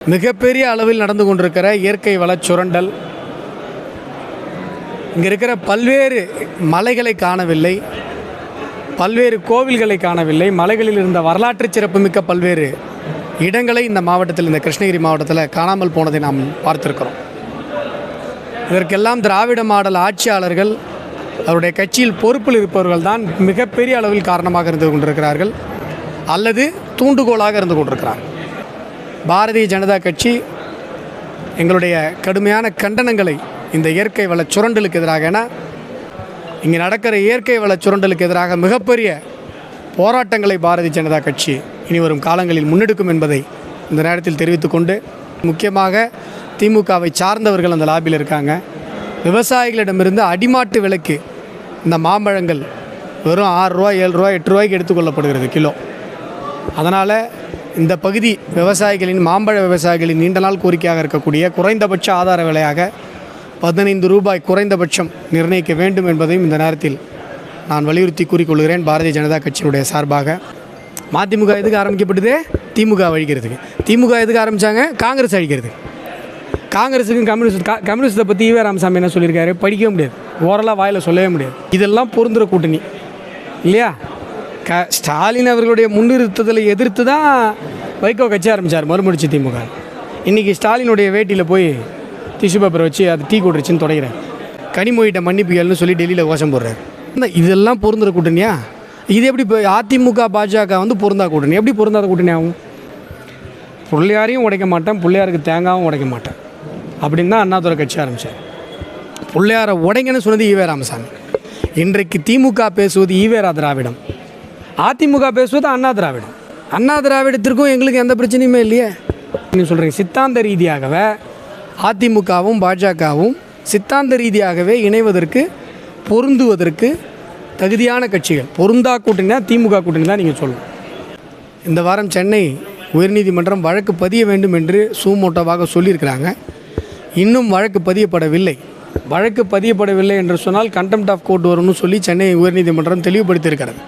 மிகப்பெரிய அளவில் நடந்து கொண்டிருக்கிற இயற்கை வளச் சுரண்டல், இங்கே இருக்கிற பல்வேறு மலைகளை காணவில்லை, பல்வேறு கோவில்களை காணவில்லை, மலைகளில் இருந்த வரலாற்று சிறப்புமிக்க பல்வேறு இடங்களை இந்த மாவட்டத்தில், இந்த கிருஷ்ணகிரி மாவட்டத்தில் காணாமல் போனதை நாம் பார்த்திருக்கிறோம். இதற்கெல்லாம் திராவிட மாடல் ஆட்சியாளர்கள், அவருடைய கட்சியில் பொறுப்பில் இருப்பவர்கள் தான் மிகப்பெரிய அளவில் காரணமாக இருந்து கொண்டிருக்கிறார்கள் அல்லது தூண்டுகோலாக இருந்து கொண்டிருக்கிறார்கள். பாரதிய ஜனதா கட்சி எங்களுடைய கடுமையான கண்டனங்களை இந்த இயற்கை வள சுரண்டலுக்கு எதிராக, ஏன்னா இங்கே நடக்கிற இயற்கை வள சுரண்டலுக்கு எதிராக மிகப்பெரிய போராட்டங்களை பாரதிய ஜனதா கட்சி இனி வரும் காலங்களில் முன்னெடுக்கும் என்பதை இந்த நேரத்தில் தெரிவித்துக்கொண்டு, முக்கியமாக திமுகவை சார்ந்தவர்கள் அந்த லாபியில் இருக்காங்க. விவசாயிகளிடமிருந்து அடிமாட்டு விலைக்கு இந்த மாம்பழங்கள் வெறும் 6 ரூபா 7 ரூபா 8 ரூபாய்க்கு எடுத்துக்கொள்ளப்படுகிறது கிலோ. அதனால் இந்த பகுதி விவசாயிகளின், மாம்பழ விவசாயிகளின் நீண்ட நாள் கோரிக்கையாக இருக்கக்கூடிய குறைந்தபட்ச ஆதார விலையாக 15 ரூபாய் குறைந்தபட்சம் நிர்ணயிக்க வேண்டும் என்பதையும் இந்த நேரத்தில் நான் வலியுறுத்தி கூறிக்கொள்கிறேன். பாரதிய ஜனதா கட்சியினுடைய சார்பாக மதிமுக எதுக்கு ஆரம்பிக்கப்பட்டது? திமுக அழிக்கிறதுக்கு. திமுக எதுக்கு ஆரம்பித்தாங்க? காங்கிரஸ் அழிக்கிறது. காங்கிரஸுக்கும் கம்யூனிஸ்ட்டை பற்றி ஈவே ராமசாமி என்ன சொல்லியிருக்காரு? படிக்கவே முடியாது, ஓரலாக வாயில் சொல்லவே முடியாது. இதெல்லாம் பொருந்துகிற கூட்டணி இல்லையா? ஸ்டாலின் அவர்களுடைய முன்னிறுத்தலை எதிர்த்து தான் வைகோ கட்சி ஆரம்பித்தார் மறுமடிச்சு திமுக. இன்றைக்கி ஸ்டாலினுடைய வேட்டியில் போய் டிஷ்யூ பேப்பரை வச்சு அது டீ கொடுத்துருச்சின்னு தொடங்கிறேன். கனிமொழிகிட்ட மன்னிப்புகள்னு சொல்லி டெல்லியில் கோஷம் போடுறாரு. இதெல்லாம் பொருந்துகிற கூட்டணியா? இது எப்படி இப்போ அதிமுக பாஜக பொருந்தா கூட்டணி? எப்படி பொருந்தாத கூட்டணி ஆகும்? பிள்ளையாரையும் உடைக்க மாட்டேன், பிள்ளையாருக்கு தேங்காவும் உடைக்க மாட்டேன் அப்படின்னு தான் அண்ணாதுரை கட்சி ஆரம்பித்தார். பிள்ளையாரை உடைங்கன்னு சொன்னது ஈவே ராமசாமி. இன்றைக்கு திமுக பேசுவது ஈவேரா திராவிடம், அதிமுக பேசுவது அண்ணா திராவிடம். அண்ணா திராவிடத்திற்கும் எங்களுக்கு எந்த பிரச்சனையுமே இல்லையே. நீங்கள் சொல்கிறீங்க சித்தாந்த ரீதியாகவே அதிமுகவும் பாஜகவும் சித்தாந்த ரீதியாகவே இணைவதற்கு, பொருந்துவதற்கு தகுதியான கட்சிகள். பொருந்தா கூட்டணினா திமுக கூட்டணி தான் நீங்கள் சொல்லணும். இந்த வாரம் சென்னை உயர்நீதிமன்றம் வழக்கு பதிய வேண்டும் என்று சூமோட்டோவாக சொல்லியிருக்கிறாங்க. இன்னும் வழக்கு பதியப்படவில்லை. வழக்கு பதியப்படவில்லை என்று சொன்னால் கண்டெம்ட் ஆஃப் கோர்ட் வரும்னு சொல்லி சென்னை உயர்நீதிமன்றம் தெளிவுபடுத்தியிருக்கிறது.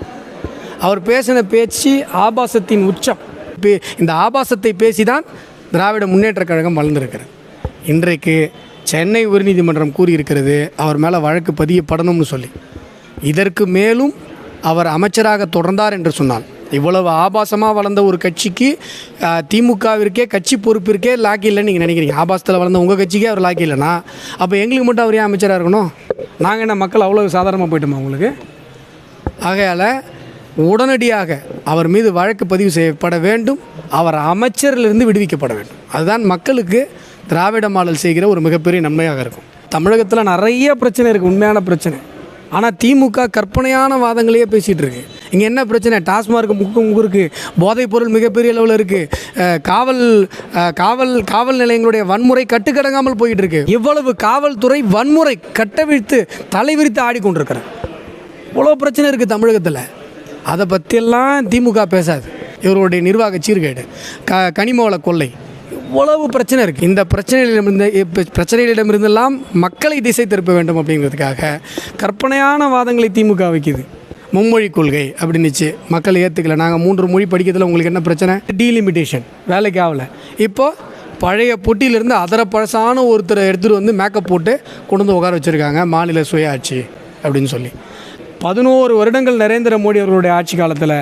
அவர் பேசின பேச்சு ஆபாசத்தின் உச்சம். இந்த ஆபாசத்தை பேசி தான் திராவிட முன்னேற்றக் கழகம் வளர்ந்திருக்கிறது. இன்றைக்கு சென்னை உயர்நீதிமன்றம் கூறியிருக்கிறது அவர் மேலே வழக்கு பதியப்படணும்னு சொல்லி. இதற்கு மேலும் அவர் அமைச்சராக தொடர்ந்தார் என்று சொன்னால், இவ்வளவு ஆபாசமாக வளர்ந்த ஒரு கட்சிக்கு, திமுகவிற்கே கட்சி பொறுப்பிற்கே லாக்கி இல்லைன்னு நீங்கள் நினைக்கிறீங்க. ஆபாசத்தில் வளர்ந்த உங்கள் கட்சிக்கே அவர் லாக்கி இல்லைன்னா அப்போ எங்களுக்கு மட்டும் அவர் ஏன் அமைச்சராக இருக்கணும்? நாங்கள் என்ன மக்கள் அவ்வளோ சாதாரணமாக போயிட்டோமா உங்களுக்கு? ஆகையால் உடனடியாக அவர் மீது வழக்கு பதிவு செய்யப்பட வேண்டும். அவர் அமைச்சரிலிருந்து விடுவிக்கப்பட வேண்டும். அதுதான் மக்களுக்கு திராவிட மாடல் செய்கிற ஒரு மிகப்பெரிய நன்மையாக இருக்கும். தமிழகத்தில் நிறைய பிரச்சனை இருக்குது, உண்மையான பிரச்சனை. ஆனால் திமுக கற்பனையான வாதங்களையே பேசிகிட்டு இருக்கு. இங்கே என்ன பிரச்சனை? டாஸ்மார்க் முக்கு இருக்குது, போதைப் பொருள் மிகப்பெரிய அளவில் இருக்குது, காவல் நிலையங்களுடைய வன்முறை கட்டுக்கடங்காமல் போயிட்டு இருக்கு. இவ்வளவு காவல்துறை வன்முறை கட்டவிழ்த்து தலைவிரித்து ஆடிக்கொண்டிருக்கிறார். இவ்வளோ பிரச்சனை இருக்குது தமிழகத்தில். அதை பற்றியெல்லாம் திமுக பேசாது. இவருடைய நிர்வாக சீர்கேடு, கனிமவள கொள்ளை, இவ்வளவு பிரச்சனை இருக்குது. இந்த பிரச்சனைகளிடமிருந்தெல்லாம் மக்களை திசை திருப்ப வேண்டும் அப்படிங்கிறதுக்காக கற்பனையான வாதங்களை திமுக வைக்குது. மும்மொழி கொள்கை அப்படின்னுச்சு, மக்கள் ஏற்றுக்கல. நாங்கள் 3 மொழி படிக்கிறதுல உங்களுக்கு என்ன பிரச்சனை? டீலிமிட்டேஷன் வேலைக்கு ஆகலை. இப்போது பழைய பொட்டியிலேருந்து அதரப்பழசான ஒருத்தரை எடுத்துகிட்டு மேக்கப் போட்டு கொண்டு உட்கார வச்சுருக்காங்க, மாநில சுயாட்சி அப்படின்னு சொல்லி. 11 வருடங்கள் நரேந்திர மோடி அவர்களுடைய ஆட்சி காலத்தில்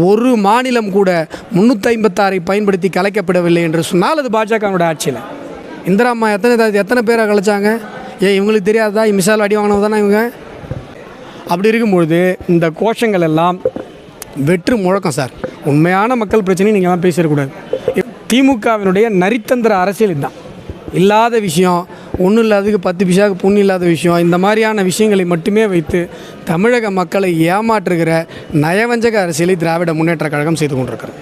ஒரு மாநிலம் கூட 356 பயன்படுத்தி கலைக்கப்படவில்லை என்று சொன்னால் அது பாஜகவுடைய ஆட்சியில். இந்திரா அம்மா எத்தனை பேரை கலைச்சாங்க? இவங்களுக்கு தெரியாததா? மிசால் அடி வாங்கினது தானே இவங்க. அப்படி இருக்கும்பொழுது இந்த கோஷங்கள் எல்லாம் வெற்று முழக்கம் சார். உண்மையான மக்கள் பிரச்சனையை நீங்கள்லாம் பேசிடக்கூடாது. திமுகவினுடைய நரித்தந்திர அரசியல் இதுதான். இல்லாத விஷயம், ஒன்றும் இல்லாததுக்கு 10 பைசாவுக்கு புண்ணு இல்லாத விஷயம், இந்த மாதிரியான விஷயங்களை மட்டுமே வைத்து தமிழக மக்களை ஏமாற்றுகிற நயவஞ்சக அரசியலை திராவிட முன்னேற்றக் கழகம் செய்து கொண்டிருக்கிறது.